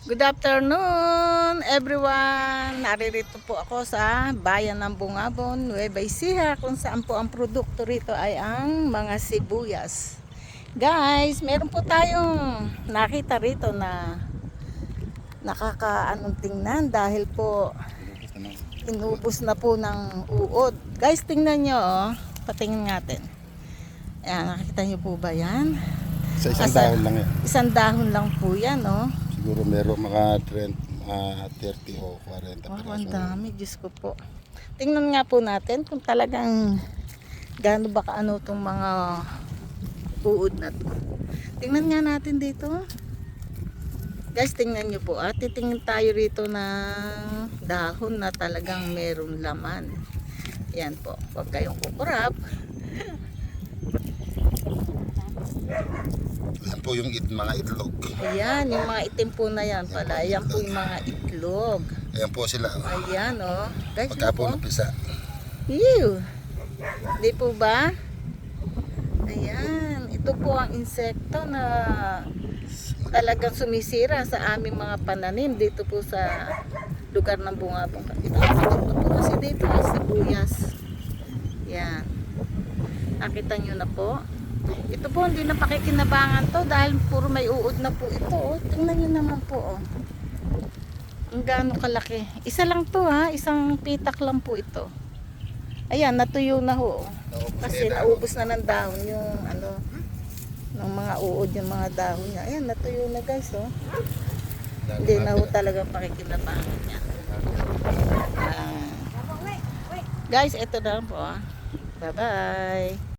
Good afternoon everyone! Naririto po ako sa bayan ng Bungabon, Nueva Ecija, kung saan po ang produkto rito ay ang mga sibuyas. Guys, meron po tayong nakita rito na nakakaanong tingnan dahil po inubos na po ng uod. Guys, tingnan nyo, oh. Patingin natin. Ayan, nakikita nyo po ba yan? Sa isang dahon lang yan. Isang dahon lang po yan, oh. Siguro meron mga 30 o 40 Oh, piraso. ang dami, Diyos ko po. Tingnan nga po natin kung talagang gaano ba kaano itong mga uod na to. Tingnan nga natin dito. Guys, tingnan nyo po. Titingin tayo rito ng dahon na talagang meron laman. Yan po. Huwag kayong kukurap. Yan po yung mga itlog. Ayan, yung mga itim po na yan pala. Ayan po yung mga itlog. Ayan po sila. Ayan, oh. Guys, Pagka yun po po. napisa. Ew! Di po ba? Ayan. Ito po ang insekto na talagang sumisira sa aming mga pananim dito po sa lugar ng Bungabon. Ito po kasi dito ay sibuyas. Yan. Nakita nyo na po. Ito po hindi na pakikinabangan to dahil puro may uod na po ito. Oh. Tingnan nyo naman po. Oh. Ang gaano kalaki. Isa lang to ha. Isang pitak lang po ito. Ayan, natuyo na ho. Kasi naubos na ng dahon yung ano, ng mga uod yung mga dahon niya. Ayan, natuyo na guys, oh. Hindi na ho talagang pakikinabangan niya. Guys, ito na lang po, ah. Bye-bye.